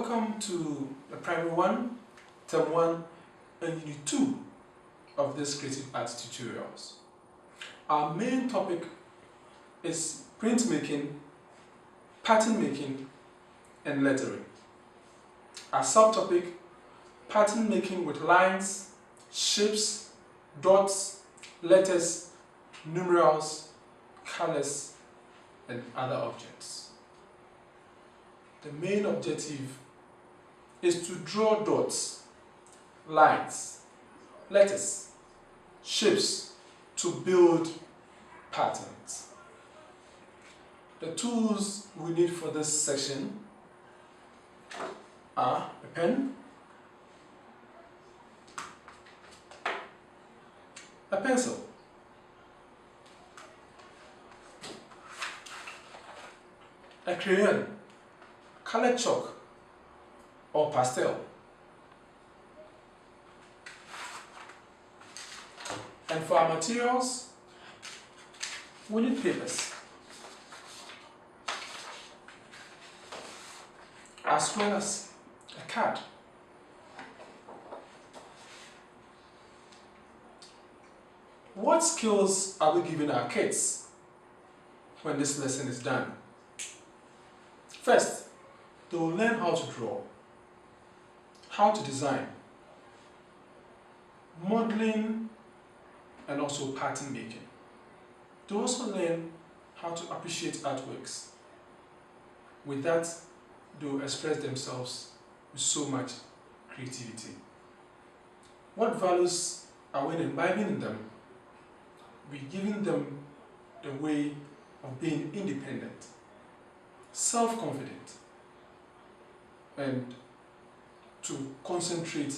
Welcome to the Primary 1, Term 1 and Unit 2 of this Creative Arts tutorials. Our main topic is printmaking, pattern making and lettering. Our subtopic, pattern making with lines, shapes, dots, letters, numerals, colors and other objects. The main objective is to draw dots, lines, letters, shapes to build patterns. The tools we need for this section are a pen, a pencil, a crayon, colored chalk or pastel, and for our materials we need papers as well as a card. What skills are we giving our kids when this lesson is done? First, they will learn how to draw, how to design, modeling, and also pattern making. They also learn how to appreciate artworks. With that, they will express themselves with so much creativity. What values are we imbibing in them? We're giving them the way of being independent, self-confident, and to concentrate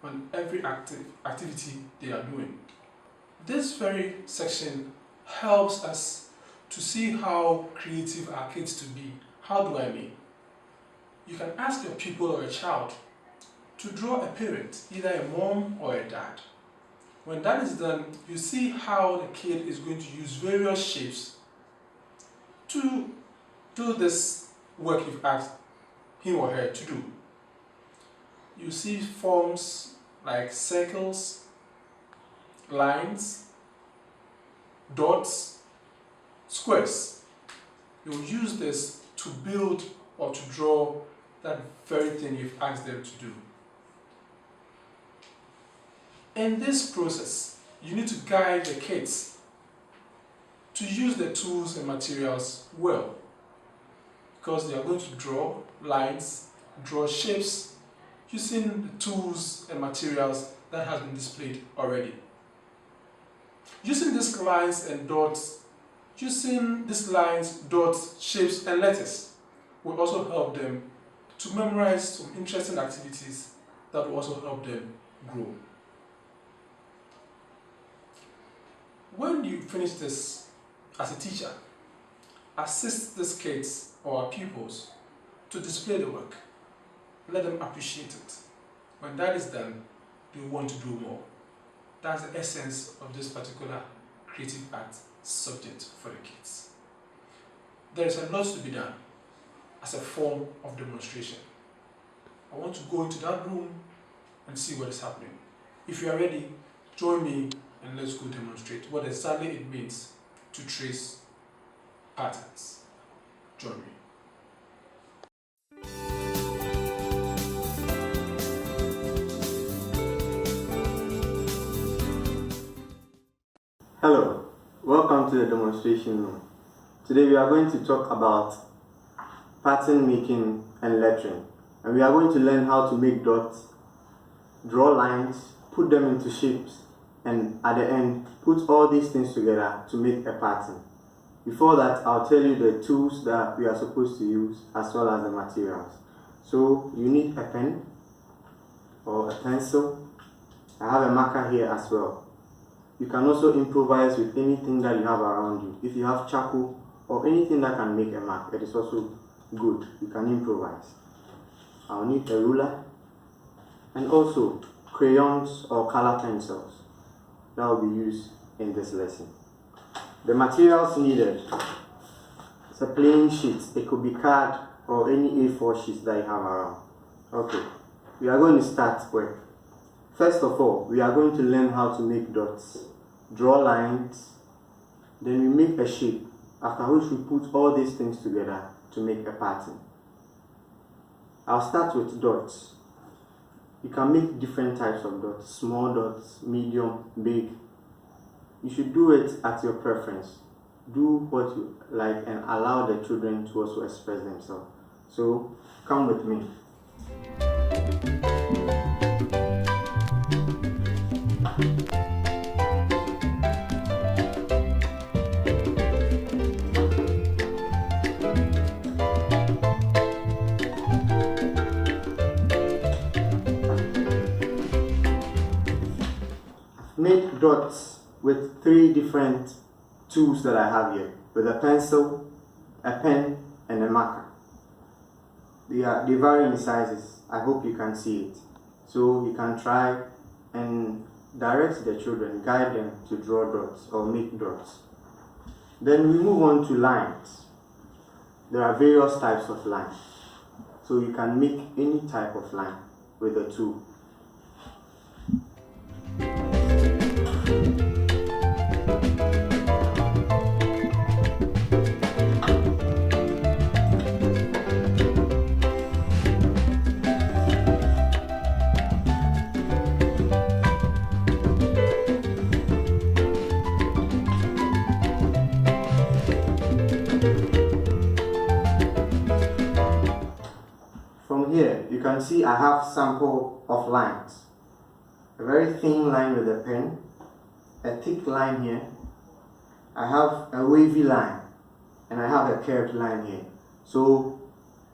on every activity they are doing. This very section helps us to see how creative our kids to be. How do I mean? You can ask your pupil or a child to draw a parent, either a mom or a dad. When that is done, you see how the kid is going to use various shapes to do this work you've asked him or her to do. You see forms like circles, lines, dots, squares. You'll use this to build or to draw that very thing you've asked them to do. In this process, you need to guide the kids to use the tools and materials well, because they are going to draw lines, draw shapes using the tools and materials that has been displayed already. Using these lines and dots, shapes and letters will also help them to memorize some interesting activities that will also help them grow. When you finish this as a teacher, assist these kids or our pupils to display the work. Let them appreciate it. When that is done, they want to do more. That's the essence of this particular creative art subject for the kids. There is a lot to be done as a form of demonstration. I want to go into that room and see what is happening. If you are ready, join me and let's go demonstrate what exactly it means to trace patterns. Join me. Hello, welcome to the demonstration room. Today we are going to talk about pattern making and lettering, and we are going to learn how to make dots, draw lines, put them into shapes, and at the end put all these things together to make a pattern. Before that, I'll tell you the tools that we are supposed to use as well as the materials. So you need a pen or a pencil. I have a marker here as well. You can also improvise with anything that you have around you. If you have charcoal or anything that can make a mark, it is also good. You can improvise. I'll need a ruler and also crayons or color pencils that will be used in this lesson. The materials needed: it's a plain sheet. It could be card or any A4 sheets that you have around. Okay, we are going to start work. First of all, we are going to learn how to make dots, draw lines, then we make a shape, after which we put all these things together to make a pattern. I'll start with dots. You can make different types of dots, small dots, medium, big. You should do it at your preference. Do what you like and allow the children to also express themselves. So, come with me. Make dots with 3 different tools that I have here, with a pencil, a pen, and a marker. They vary in sizes. I hope you can see it. So you can try and direct the children, guide them to draw dots or make dots. Then we move on to lines. There are various types of lines. So you can make any type of line with a tool. From here, you can see I have sample of lines. A very thin line with a pen, a thick line here, I have a wavy line, and I have a curved line here. So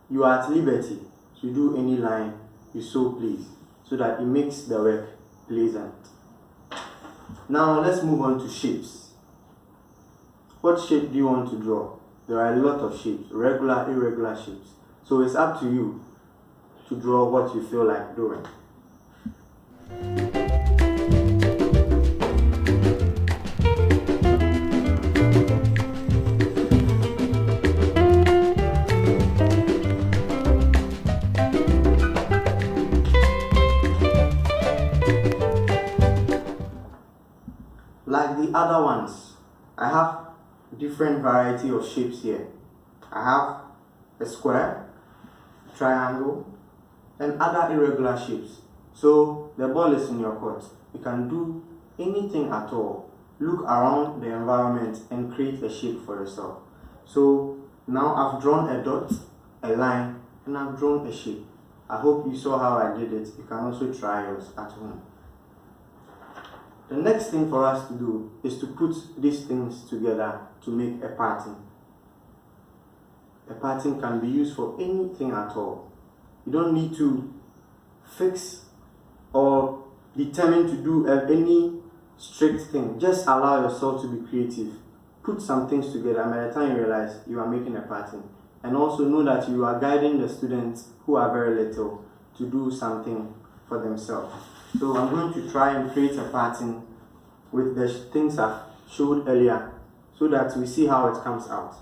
you are at liberty to do any line you so please, so that it makes the work pleasant. Now let's move on to shapes. What shape do you want to draw? There are a lot of shapes, regular, irregular shapes. So it's up to you to draw what you feel like doing. Like the other ones, I have different variety of shapes here. I have a square, triangle, and other irregular shapes. So the ball is in your court. You can do anything at all. Look around the environment and create a shape for yourself. So now I've drawn a dot, a line, and I've drawn a shape. I hope you saw how I did it. You can also try yours at home. The next thing for us to do is to put these things together to make a pattern. A pattern can be used for anything at all. You don't need to fix or determine to do any strict thing. Just allow yourself to be creative. Put some things together, and by the time you realize you are making a pattern. And also know that you are guiding the students who are very little to do something for themselves. So I'm going to try and create a pattern with the things I've showed earlier, so that we see how it comes out.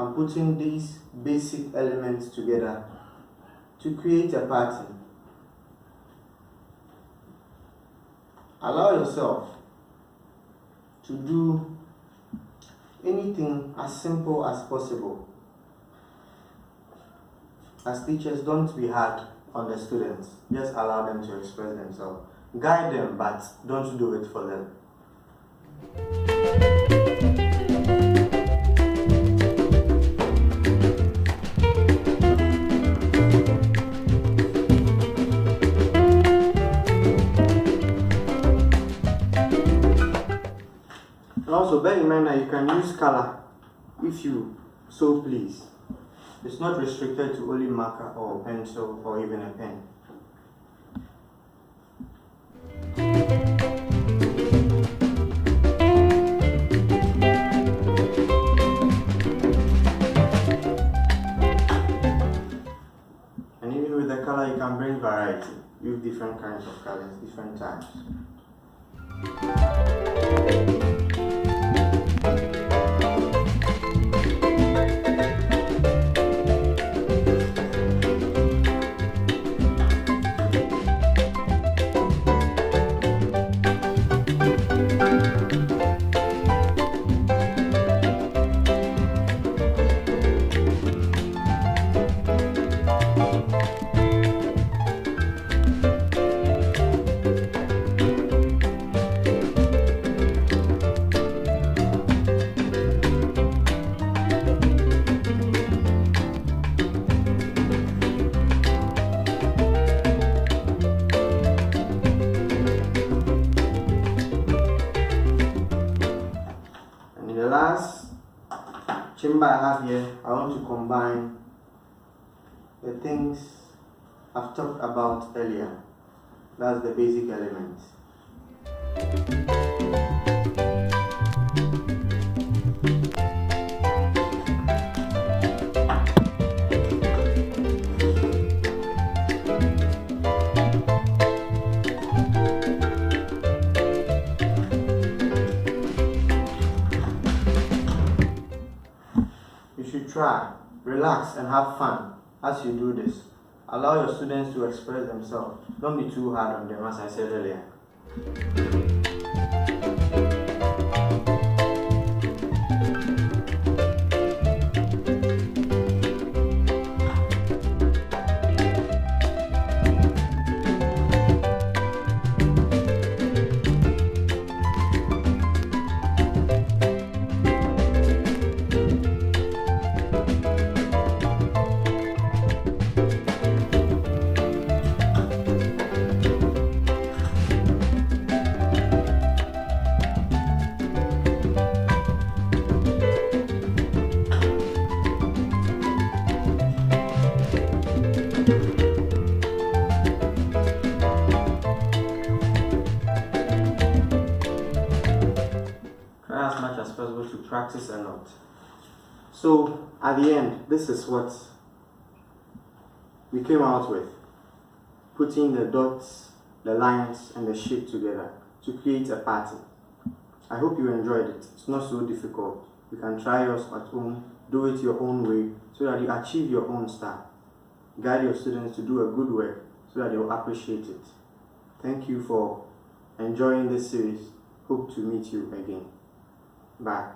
on putting these basic elements together to create a pattern. Allow yourself to do anything as simple as possible. As teachers, don't be hard on the students. Just allow them to express themselves. Guide them, but don't do it for them. And also bear in mind that you can use color if you so please. It's not restricted to only marker or pencil or even a pen. And even with the color, you can bring variety. Use different kinds of colors, different types. The last chamber I have here, I want to combine the things I've talked about earlier. That's the basic elements. Try, relax, and have fun as you do this. Allow your students to express themselves. Don't be too hard on them, as I said earlier. As much as possible to practice a lot. So at the end, this is what we came out with, putting the dots, the lines, and the shape together to create a pattern. I hope you enjoyed it. It's not so difficult. You can try yours at home, do it your own way so that you achieve your own style. Guide your students to do a good work so that they'll appreciate it. Thank you for enjoying this series. Hope to meet you again. Bye.